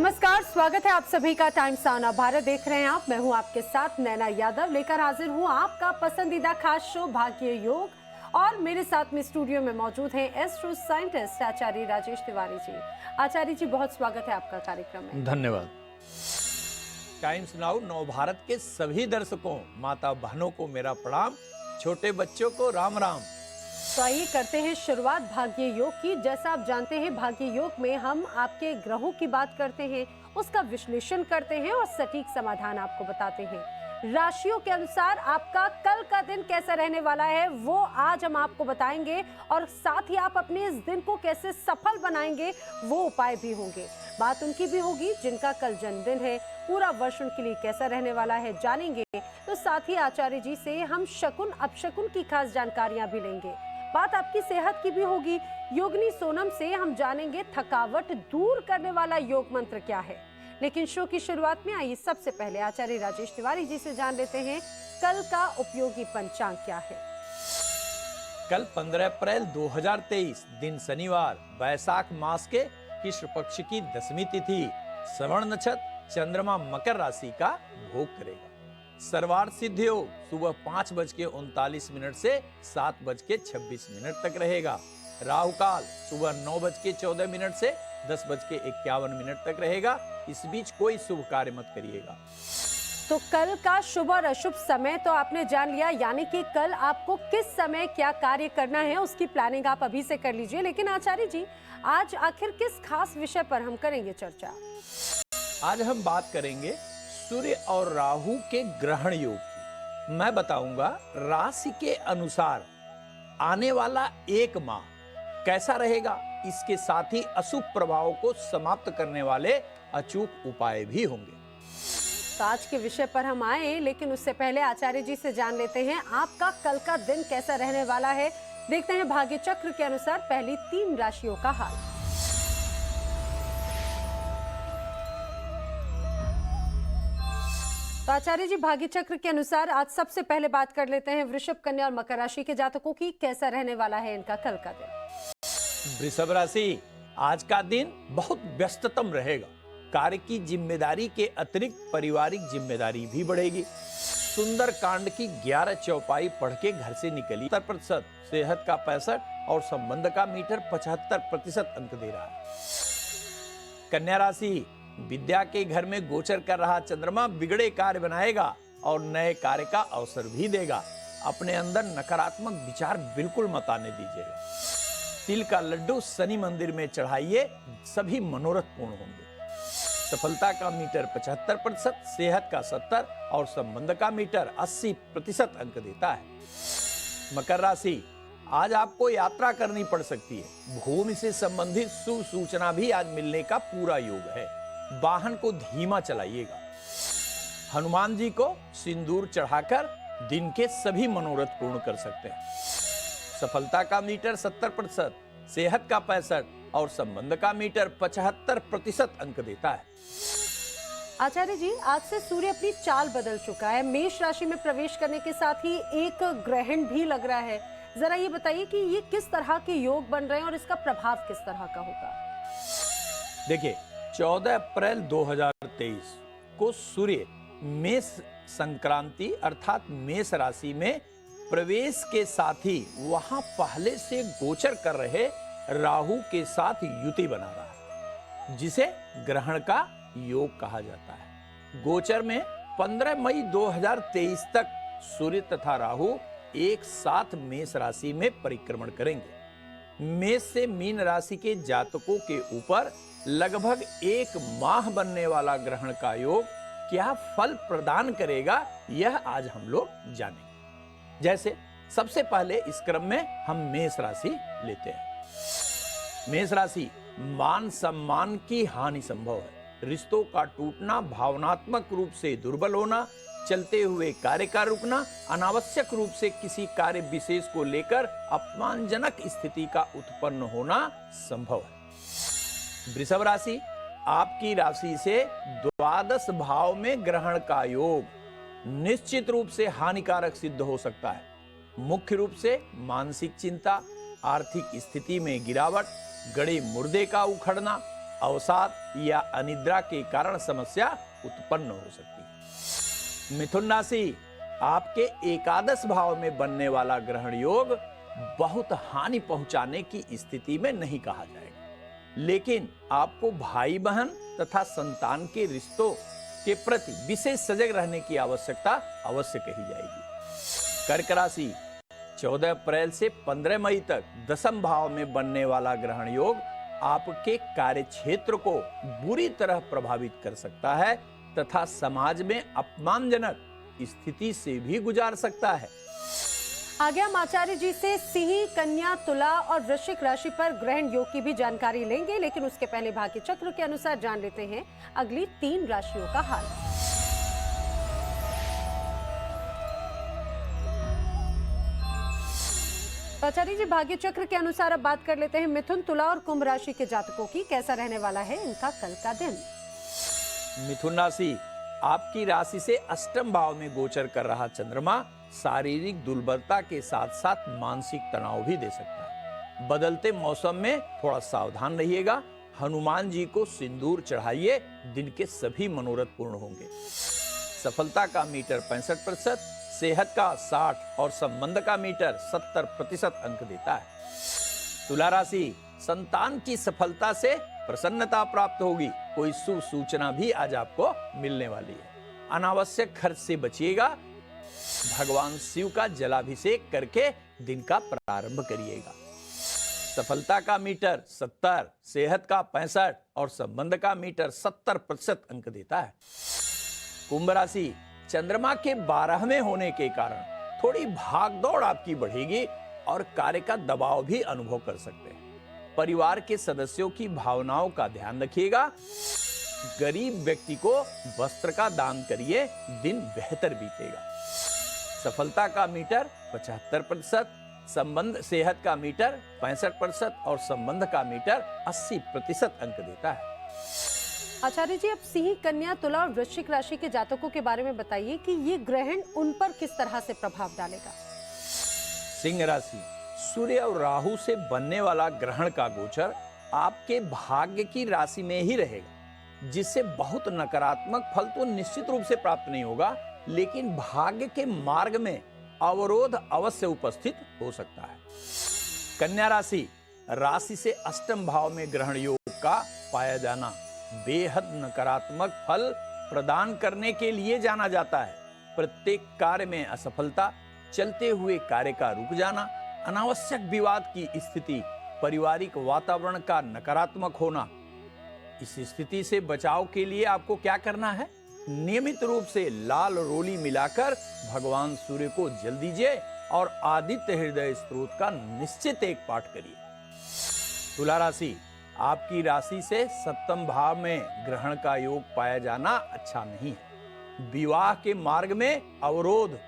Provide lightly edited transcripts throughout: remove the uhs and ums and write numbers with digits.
नमस्कार, स्वागत है आप सभी का टाइम्स ऑन भारत देख रहे हैं आप। मैं हूं आपके साथ नैना यादव, लेकर हाजिर हूं आपका पसंदीदा खास शो भाग्य योग। और मेरे साथ में स्टूडियो में मौजूद हैं एस्ट्रो साइंटिस्ट आचार्य राजेश तिवारी जी। आचार्य जी, बहुत स्वागत है आपका कार्यक्रम में। धन्यवाद। टाइम्स नाउ नव भारत के सभी दर्शकों, माता बहनों को मेरा प्रणाम, छोटे बच्चों को राम राम। तो आइए करते हैं शुरुआत भाग्य योग की। जैसा आप जानते हैं, भाग्य योग में हम आपके ग्रहों की बात करते हैं, उसका विश्लेषण करते हैं और सटीक समाधान आपको बताते हैं। राशियों के अनुसार आपका कल का दिन कैसा रहने वाला है वो आज हम आपको बताएंगे, और साथ ही आप अपने इस दिन को कैसे सफल बनाएंगे वो उपाय भी होंगे। बात उनकी भी होगी जिनका कल जन्मदिन है। पूरा वर्ष उनके लिए कैसा रहने वाला है जानेंगे। तो साथ ही आचार्य जी से हम शकुन अपशकुन की खास जानकारियां भी लेंगे। बात आपकी सेहत की भी होगी। योगिनी सोनम से हम जानेंगे थकावट दूर करने वाला योग मंत्र क्या है। लेकिन शो की शुरुआत में आइए सबसे पहले आचार्य राजेश तिवारी जी से जान लेते हैं कल का उपयोगी पंचांग क्या है। कल 15 अप्रैल 2023 दिन शनिवार, वैशाख मास के कृष्ण पक्ष की 10वीं तिथि, श्रवण नक्षत्र, चंद्रमा मकर राशि का भोग करेगा। सर्वार्थ सिद्ध योग सुबह 5:39 से 7:26 तक रहेगा। राहु काल सुबह 9:14 से 10:51 तक रहेगा। इस बीच कोई शुभ कार्य मत करिएगा। तो कल का शुभ और अशुभ समय तो आपने जान लिया, यानी कि कल आपको किस समय क्या कार्य करना है उसकी प्लानिंग आप अभी से कर लीजिए। लेकिन आचार्य जी, आज आखिर किस खास विषय पर हम करेंगे चर्चा? आज हम बात करेंगे सूर्य और राहु के ग्रहण योग की। मैं बताऊंगा राशि के अनुसार आने वाला एक माह कैसा रहेगा। इसके साथ ही अशुभ प्रभावों को समाप्त करने वाले अचूक उपाय भी होंगे। तो आज के विषय पर हम आए, लेकिन उससे पहले आचार्य जी से जान लेते हैं आपका कल का दिन कैसा रहने वाला है। देखते हैं भाग्य चक्र के अनुसार पहली 3 राशियों का हाल। तो आचार्य जी, भाग्य चक्र के अनुसार आज सबसे पहले बात कर लेते हैं वृषभ, कन्या और मकर राशि के जातकों की। कैसा रहने वाला है इनका कल का दिन? वृषभ राशि, आज का दिन बहुत व्यस्ततम रहेगा। कार्य की जिम्मेदारी के अतिरिक्त पारिवारिक जिम्मेदारी भी बढ़ेगी। सुंदर कांड की 11 चौपाई पढ़ के घर से निकली। 70%, सेहत का 65% और संबंध का मीटर 75% अंक दे रहा है। कन्या राशि, विद्या के घर में गोचर कर रहा चंद्रमा बिगड़े कार्य बनाएगा और नए कार्य का अवसर भी देगा। अपने अंदर नकारात्मक विचार बिल्कुल मत आने दीजिएगा। तिल का लड्डू शनि मंदिर में चढ़ाइए, सभी मनोरथ पूर्ण होंगे। सफलता का मीटर 75%, सेहत का 70% और संबंध का मीटर 80% अंक देता है। मकर राशि, आज आपको यात्रा करनी पड़ सकती है। भूमि से संबंधित शुभ सूचना भी आज मिलने का पूरा योग है। वाहन को धीमा चलाइएगा। हनुमान जी को सिंदूर चढ़ाकर दिन के सभी मनोरथ पूर्ण कर सकते हैं। सफलता का मीटर 70%, सेहत का 65% और संबंध का मीटर 75% अंक देता है। आचार्य जी, आज से सूर्य अपनी चाल बदल चुका है। मेष राशि में प्रवेश करने के साथ ही एक ग्रहण भी लग रहा है। जरा ये बताइए कि ये किस तरह के योग बन रहे हैं और इसका प्रभाव किस तरह का होगा? देखिए, 14 अप्रैल 2023 को सूर्य मेष संक्रांति अर्थात मेष राशि में प्रवेश के साथ ही वहां पहले से गोचर कर रहे राहु के साथ युति बना रहा है, जिसे ग्रहण का योग कहा जाता है। गोचर में 15 मई 2023 तक सूर्य तथा राहु एक साथ मेष राशि में परिक्रमण करेंगे। मेष से मीन राशि के जातकों के ऊपर लगभग एक माह बनने वाला ग्रहण का योग क्या फल प्रदान करेगा, यह आज हम लोग जानेंगे। जैसे सबसे पहले इस क्रम में हम मेष राशि लेते हैं। मेष राशि, मान सम्मान की हानि संभव है। रिश्तों का टूटना, भावनात्मक रूप से दुर्बल होना, चलते हुए कार्य का रुकना, अनावश्यक रूप से किसी कार्य विशेष को लेकर अपमानजनक स्थिति का उत्पन्न होना संभव है। वृषभ राशि, आपकी राशि से द्वादश भाव में ग्रहण का योग निश्चित रूप से हानिकारक सिद्ध हो सकता है। मुख्य रूप से मानसिक चिंता, आर्थिक स्थिति में गिरावट, गड़े मुर्दे का उखड़ना, अवसाद या अनिद्रा के कारण समस्या उत्पन्न हो सकती है। मिथुन राशि, आपके एकादश भाव में बनने वाला ग्रहण योग बहुत हानि पहुंचाने की स्थिति में नहीं कहा जाएगा, लेकिन आपको भाई बहन तथा संतान के रिश्तों के प्रति विशेष सजग रहने की आवश्यकता अवश्य कही जाएगी। कर्क राशि, 14 अप्रैल से 15 मई तक दशम भाव में बनने वाला ग्रहण योग आपके कार्य क्षेत्र को बुरी तरह प्रभावित कर सकता है तथा समाज में अपमानजनक स्थिति से भी गुजार सकता है। आगे हम आचार्य जी से सिंह, कन्या, तुला और वृश्चिक राशि पर ग्रहण योग की भी जानकारी लेंगे, लेकिन उसके पहले भाग्य चक्र के अनुसार जान लेते हैं अगली 3 राशियों का हाल। आचार्य जी, भाग्य चक्र के अनुसार अब बात कर लेते हैं मिथुन, तुला और कुंभ राशि के जातकों की। कैसा रहने वाला है इनका कल का दिन? मिथुन राशि, आपकी राशि से अष्टम भाव में गोचर कर रहा चंद्रमा शारीरिक दुर्बलता के साथ साथ मानसिक तनाव भी दे सकता है। बदलते मौसम में थोड़ा सावधान रहिएगा। हनुमान जी को सिंदूर चढ़ाइए, दिन के सभी मनोरथ पूर्ण होंगे। सफलता का मीटर 65%, सेहत का 60 और संबंध का मीटर 70% अंक देता है। तुला राशि, संतान की सफलता से प्रसन्नता प्राप्त होगी। कोई शुभ सूचना भी आज आपको मिलने वाली है। अनावश्यक खर्च से बचिएगा। भगवान शिव का जलाभिषेक करके दिन का प्रारंभ करिएगा। सफलता का मीटर 70, सेहत का 65 और संबंध का मीटर 70% अंक देता है। कुंभ राशि, चंद्रमा के 12वें होने के कारण थोड़ी भागदौड़ आपकी बढ़ेगी और कार्य का दबाव भी अनुभव कर सकते हैं। परिवार के सदस्यों की भावनाओं का ध्यान रखिएगा। गरीब व्यक्ति को वस्त्र का दान करिए, दिन बेहतर बीतेगा। सफलता का मीटर 75%, संबंध सेहत का मीटर 65% और संबंध का मीटर 80% अंक देता है। आचार्य जी, अब सिंह, कन्या, तुला और वृश्चिक राशि के जातकों के बारे में बताइए कि ये ग्रहण उन पर किस तरह से प्रभाव डालेगा। सिंह राशि, सूर्य और राहु से बनने वाला ग्रहण का गोचर आपके भाग्य की राशि में ही रहेगा, जिससे बहुत नकारात्मक फल तो निश्चित रूप से प्राप्त नहीं होगा, लेकिन भाग्य के मार्ग में अवरोध अवश्य उपस्थित हो सकता है। कन्या राशि, राशि से अष्टम भाव में ग्रहण योग का पाया जाना बेहद नकारात्मक फल प्रदान करने के लिए जाना जाता है। प्रत्येक कार्य में असफलता, चलते हुए कार्य का रुक जाना, अनावश्यक विवाद की स्थिति, पारिवारिक वातावरण का नकारात्मक होना। इस स्थिति से बचाव के लिए आपको क्या करना है? नियमित रूप से लाल रोली मिलाकर भगवान सूर्य को जल दीजिए और आदित्य हृदय स्तोत्र का निश्चित एक पाठ करिए। तुला राशि, आपकी राशि से सप्तम भाव में ग्रहण का योग पाया जाना अच्छा नहीं है। विवाह के मार्ग में अवरोध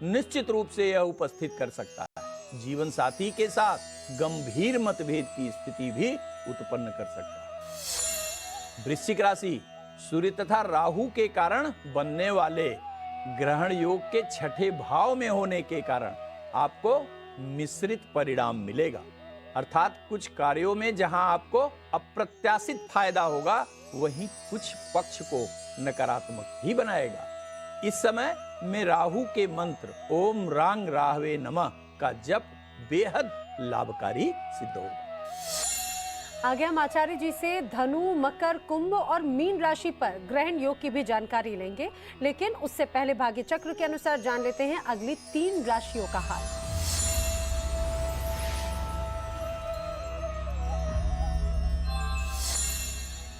निश्चित रूप से यह उपस्थित कर सकता है। जीवन साथी के साथ गंभीर मतभेद की स्थिति भी उत्पन्न कर सकता है। वृश्चिक राशि, सूर्य तथा राहु के कारण बनने वाले ग्रहण योग के छठे भाव में होने के कारण आपको मिश्रित परिणाम मिलेगा। अर्थात कुछ कार्यों में जहां आपको अप्रत्याशित फायदा होगा, वहीं कुछ पक्ष को नकारात्मक ही बनाएगा। इस समय में राहु के मंत्र ओम रांग राहवे नमः का जप बेहद लाभकारी सिद्ध होगा। आगे हम आचार्य जी से धनु, मकर, कुंभ और मीन राशि पर ग्रहण योग की भी जानकारी लेंगे, लेकिन उससे पहले भाग्य चक्र के अनुसार जान लेते हैं अगली 3 राशियों का हाल।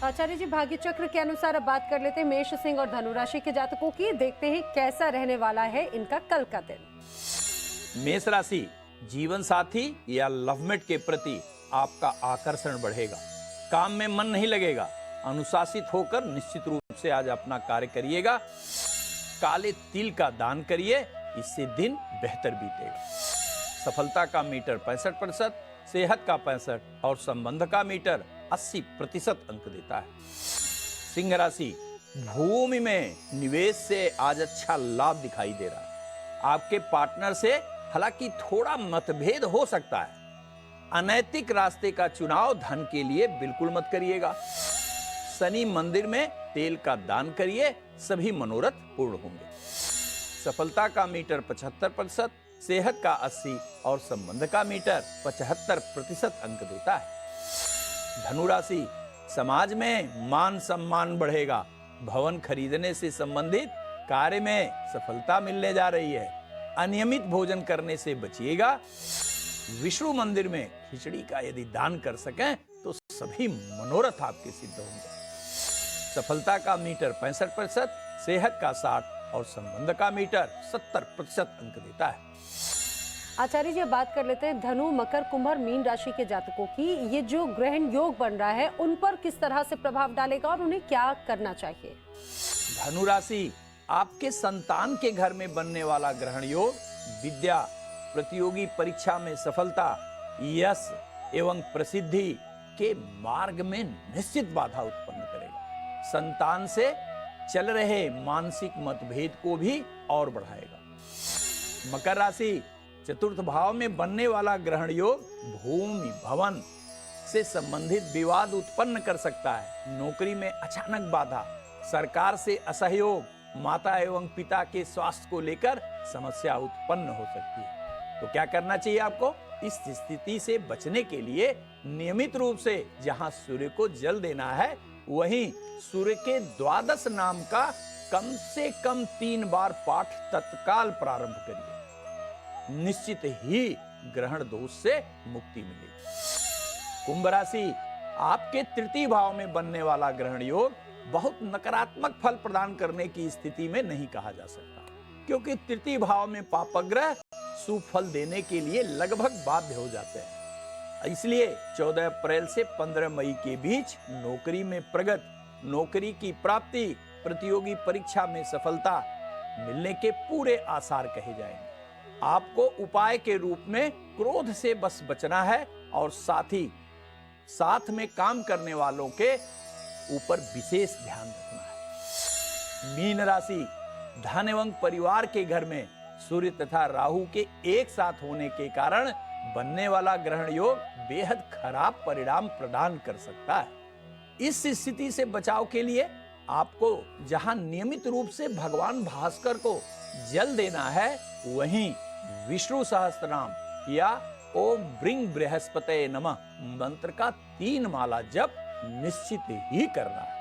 आचार्य जी, भाग्य चक्र के अनुसार अब बात कर लेते हैं मेष, सिंह और धनु राशि के जातकों की। देखते हैं कैसा रहने वाला है इनका कल का दिन। मेष राशि, जीवन साथी या लवमेट के प्रति आपका आकर्षण बढ़ेगा। काम में मन नहीं लगेगा। अनुशासित होकर निश्चित रूप से आज अपना कार्य करिएगा। काले तिल का दान करिए, इससे दिन बेहतर बीतेगा। सफलता का मीटर 65%, सेहत का 65 और संबंध का मीटर 80% अंक देता है। सिंह राशि, भूमि में निवेश से आज अच्छा लाभ दिखाई दे रहा है। आपके पार्टनर से हालांकि थोड़ा मतभेद हो सकता है, अनैतिक रास्ते का चुनाव धन के लिए बिल्कुल मत करिएगा। शनि मंदिर में तेल का दान करिए, सभी मनोरथ पूर्ण होंगे। सफलता का मीटर 75%, सेहत का 80 और संबंध का मीटर 75% अंक देता है। धनु राशि, समाज में मान सम्मान बढ़ेगा। भवन खरीदने से संबंधित कार्य में सफलता मिलने जा रही है। अनियमित भोजन करने से बचिएगा। विष्णु मंदिर में खिचड़ी का यदि दान कर सकें तो सभी मनोरथ आपके सिद्ध होंगे। सफलता का मीटर 65%, सेहत का 60 और संबंध का मीटर 70% अंक देता है। आचार्य जी, अब बात कर लेते हैं धनु, मकर, कुंभ और मीन राशि के जातकों की। ये जो ग्रहण योग बन रहा है उन पर किस तरह से प्रभाव डालेगा और उन्हें क्या करना चाहिए? धनु राशि, आपके संतान के घर में बनने वाला ग्रहण योग विद्या, प्रतियोगी परीक्षा में सफलता, यश एवं प्रसिद्धि के मार्ग में निश्चित बाधा उत्पन्न करेगा। संतान से चल रहे मानसिक मतभेद को भी और बढ़ाएगा। मकर राशि, चतुर्थ भाव में बनने वाला ग्रहण योग भूमि भवन से संबंधित विवाद उत्पन्न कर सकता है। नौकरी में अचानक बाधा, सरकार से असहयोग, माता एवं पिता के स्वास्थ्य को लेकर समस्या उत्पन्न हो सकती है। तो क्या करना चाहिए आपको? इस स्थिति से बचने के लिए नियमित रूप से जहां सूर्य को जल देना है, वहीं सूर्य के 12 नाम का कम से कम 3 बार पाठ तत्काल प्रारंभ करिए। निश्चित ही ग्रहण दोष से मुक्ति मिलेगी। कुंभ राशि, आपके तृतीय भाव में बनने वाला ग्रहण योग बहुत नकारात्मक फल प्रदान करने की स्थिति में नहीं कहा जा सकता, क्योंकि तृतीय भाव में पापग्रह शुभ फल देने के लिए लगभग बाध्य हो जाते हैं। इसलिए 14 अप्रैल से 15 मई के बीच नौकरी में प्रगति, नौकरी की प्राप्ति, प्रतियोगी परीक्षा में सफलता मिलने के पूरे आसार कहे जाएंगे। आपको उपाय के रूप में क्रोध से बस बचना है और साथ में काम करने वालों के ऊपर विशेष ध्यान रखना है। मीन राशि, धन एवं परिवार के घर में सूर्य तथा राहु के एक साथ होने के कारण बनने वाला ग्रहण योग बेहद खराब परिणाम प्रदान कर सकता है। इस स्थिति से बचाव के लिए आपको जहां नियमित रूप से भगवान भास्कर को जल देना है, वहीं विष्णु सहस्त्रनाम या ओम ब्रिंग बृहस्पते नमः मंत्र का 3 माला जप निश्चित ही करना है।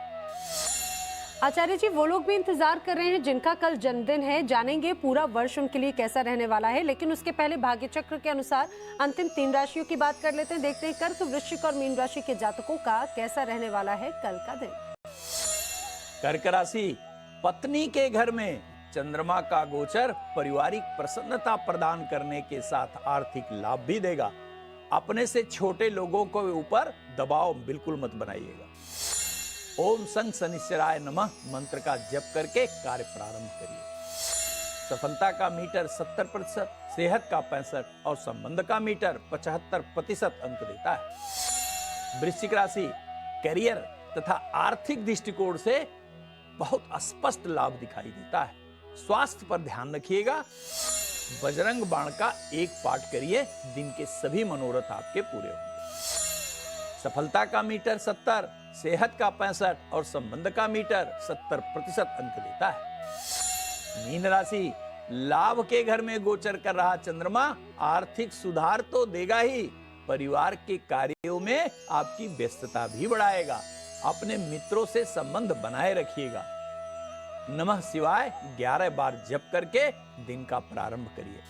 आचार्य जी, वो लोग भी इंतजार कर रहे हैं जिनका कल जन्मदिन है। जानेंगे पूरा वर्ष उनके लिए कैसा रहने वाला है, लेकिन उसके पहले भाग्य चक्र के अनुसार अंतिम 3 राशियों की बात कर लेते हैं। देखते हैं कर्क, वृश्चिक और मीन राशि के जातकों का कैसा रहने वाला है कल का दिन। कर्क राशि, पत्नी के घर में चंद्रमा का गोचर पारिवारिक प्रसन्नता प्रदान करने के साथ आर्थिक लाभ भी देगा। अपने से छोटे लोगों के ऊपर दबाव बिल्कुल मत बनाइएगा। ओम संग शनिश्चराय नमः मंत्र का जप करके कार्य प्रारंभ करिए। सफलता का मीटर 70%, सेहत का 65 और संबंध का मीटर 75% अंक देता है। वृश्चिक राशि, करियर तथा आर्थिक दृष्टिकोण से बहुत स्पष्ट लाभ दिखाई देता है। स्वास्थ्य पर ध्यान रखिएगा। बजरंग बाण का 1 पाठ करिए, दिन के सभी मनोरथ आपके पूरे होंगे। सफलता का मीटर 70, सेहत का 65 और संबंध का मीटर 70% अंक देता है। मीन राशि, लाभ के घर में गोचर कर रहा चंद्रमा आर्थिक सुधार तो देगा ही, परिवार के कार्यों में आपकी व्यस्तता भी बढ़ाएगा। अपने मित्रों से संबंध बनाए रखिएगा। नमः शिवाय 11 बार जप करके दिन का प्रारंभ करिए।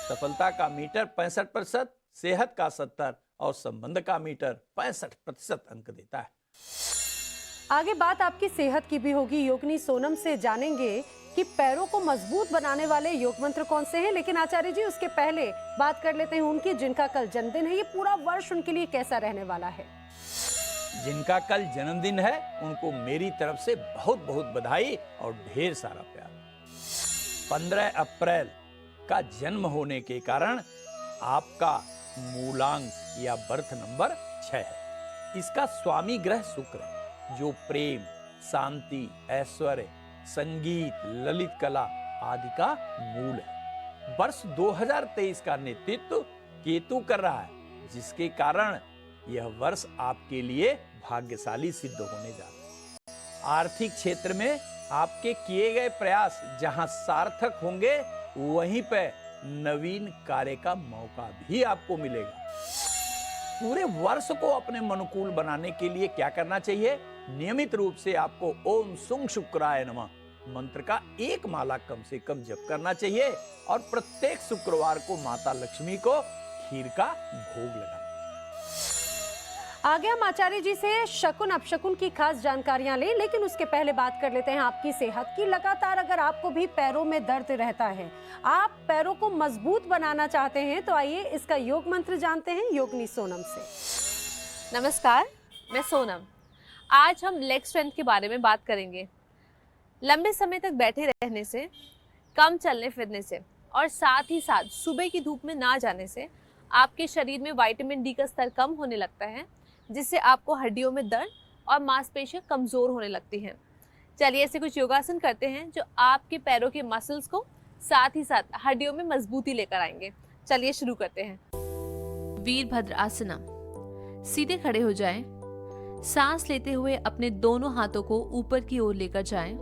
सफलता का मीटर 65%, सेहत का 70 और संबंध का मीटर 65% अंक देता है। आगे बात आपकी सेहत की भी होगी। योगिनी सोनम से जानेंगे कि पैरों को मजबूत बनाने वाले योग मंत्र कौन से हैं। लेकिन आचार्य जी, उसके पहले बात कर लेते हैं उनकी जिनका कल जन्मदिन है। ये पूरा वर्ष उनके लिए कैसा रहने वाला है? जिनका कल जन्मदिन है उनको मेरी तरफ से बहुत बहुत बधाई और ढेर सारा प्यार। 15 अप्रैल का जन्म होने के कारण आपका मूलांक या बर्थ नंबर 6 है। इसका स्वामी ग्रह शुक्र है, जो प्रेम, शांति, ऐश्वर्य, संगीत, ललित कला आदि का मूल है। वर्ष 2023 का नेतृत्व केतु कर रहा है, जिसके कारण यह वर्ष आपके लिए भाग्यशाली सिद्ध होने जा रहा है। आर्थिक क्षेत्र में आपके किए गए प्रयास जहां सार्थक होंगे, वहीं पे नवीन कार्य का मौका भी आपको मिलेगा। पूरे वर्ष को अपने अनुकूल बनाने के लिए क्या करना चाहिए? नियमित रूप से आपको ओम सुंग शुक्राय नमः मंत्र का एक माला कम से कम जप करना चाहिए और प्रत्येक शुक्रवार को माता लक्ष्मी को खीर का भोग लगाना। आगे हम आचार्य जी से शकुन अपशकुन की खास जानकारियां लें, लेकिन उसके पहले बात कर लेते हैं आपकी सेहत की। लगातार अगर आपको भी पैरों में दर्द रहता है, आप पैरों को मजबूत बनाना चाहते हैं, तो आइए इसका योग मंत्र जानते हैं योगिनी सोनम से। नमस्कार, मैं सोनम। आज हम लेग स्ट्रेंथ के बारे में बात करेंगे। लंबे समय तक बैठे रहने से, कम चलने फिरने से और साथ ही साथ सुबह की धूप में ना जाने से आपके शरीर में विटामिन डी का स्तर कम होने लगता है, जिससे आपको हड्डियों में दर्द और मांसपेशियां कमज़ोर होने लगती हैं। चलिए ऐसे कुछ योगासन करते हैं जो आपके पैरों के मसल्स को साथ ही साथ हड्डियों में मजबूती लेकर आएंगे। चलिए शुरू करते हैं। वीरभद्र आसना। सीधे खड़े हो जाएं। सांस लेते हुए अपने दोनों हाथों को ऊपर की ओर लेकर जाएं।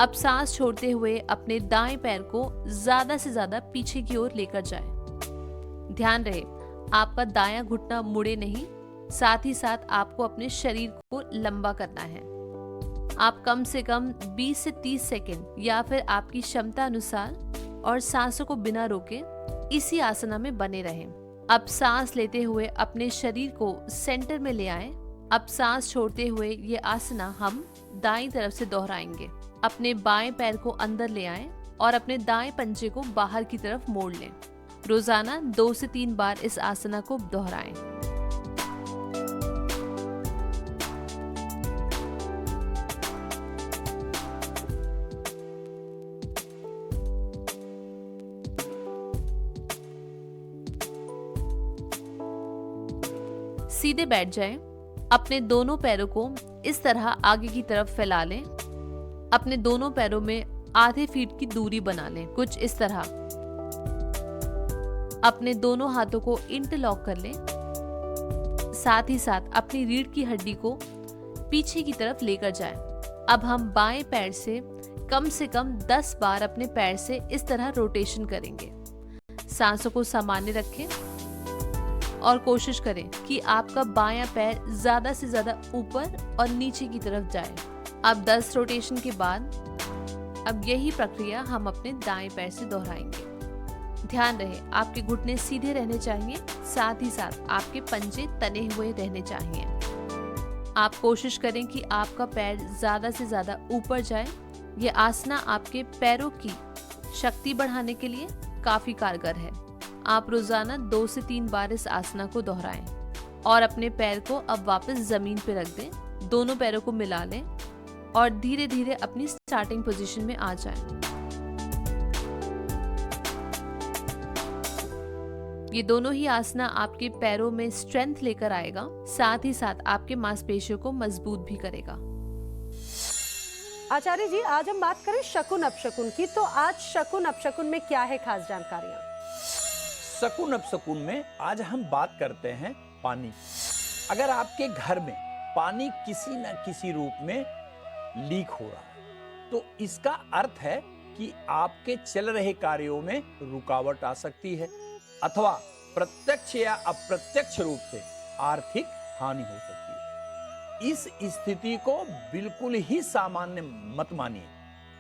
अब सांस छोड़ते हुए अपने दाएं पैर को ज्यादा से ज्यादा पीछे की ओर लेकर जाएं। ध्यान रहे आपका दायां घुटना मुड़े नहीं, साथ ही साथ आपको अपने शरीर को लंबा करना है। आप कम से कम 20 से 30 सेकंड या फिर आपकी क्षमता अनुसार और सांसों को बिना रोके इसी आसना में बने रहें। अब सांस लेते हुए अपने शरीर को सेंटर में ले आए। अब सांस छोड़ते हुए ये आसना हम दाईं तरफ से दोहराएंगे। अपने बाएं पैर को अंदर ले आएं और अपने दाएं पंजे को बाहर की तरफ मोड़ लें। रोजाना 2 से 3 बार इस आसना को दोहराएं। सीधे बैठ जाएं। अपने दोनों पैरों को इस तरह आगे की तरफ फैला लें। अपने दोनों पैरों में आधे फीट की दूरी बना लें, कुछ इस तरह। अपने दोनों हाथों को इंटरलॉक कर लें। साथ ही साथ अपनी रीढ़ की हड्डी को पीछे की तरफ लेकर जाएं। अब हम बाएं पैर से कम 10 बार अपने पैर से इस तरह रोटेशन करेंगे। सांसों को सामान्य रखें और कोशिश करें कि आपका बायां पैर ज्यादा से ज्यादा ऊपर और नीचे की तरफ जाए। अब 10 रोटेशन के बाद अब यही प्रक्रिया हम अपने दाएं पैर से दोहराएंगे। ध्यान रहे आपके घुटने सीधे रहने चाहिए, साथ ही साथ आपके पंजे तने हुए रहने चाहिए। आप कोशिश करें कि आपका पैर ज्यादा से ज्यादा ऊपर जाए। ये आसना आपके पैरों की शक्ति बढ़ाने के लिए काफी कारगर है। आप रोजाना 2 से 3 बार इस आसना को दोहराएं और अपने पैर को अब वापस जमीन पर रख दें। दोनों पैरों को मिला लें और धीरे धीरे अपनी स्टार्टिंग पोजीशन में आ जाएं। ये दोनों ही आसना आपके पैरों में स्ट्रेंथ लेकर आएगा, साथ ही साथ आपके मांसपेशियों को मजबूत भी करेगा। आचार्य जी, आज हम बात करें शकुन अपशकुन की, तो आज शकुन अपशकुन में क्या है खास जानकारियां? शकुन अपशकुन में आज हम बात करते हैं पानी। अगर आपके घर में पानी किसी न किसी रूप में लीक हो रहा है, तो इसका अर्थ है कि आपके चल रहे कार्यों में रुकावट आ सकती है अथवा प्रत्यक्ष या अप्रत्यक्ष रूप से आर्थिक हानि हो सकती है। इस स्थिति को बिल्कुल ही सामान्य मत मानिए।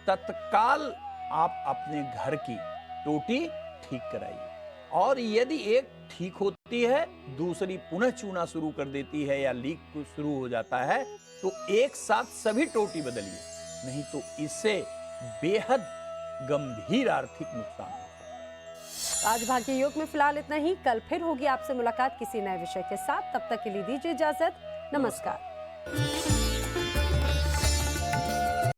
तत्काल आप अपने घर की टोटी ठीक कराइए और यदि एक ठीक होती है, दूसरी पुनः चूना शुरू कर देती है या लीक शुरू हो जाता है, तो एक साथ सभी टोटी बदलिए, नहीं तो इससे बेहद गंभीर आर्थिक नुकसान हो सकता है। आज भाग्य योग में फिलहाल इतना ही। कल फिर होगी आपसे मुलाकात किसी नए विषय के साथ। तब तक के लिए दीजिए इजाजत। नमस्कार।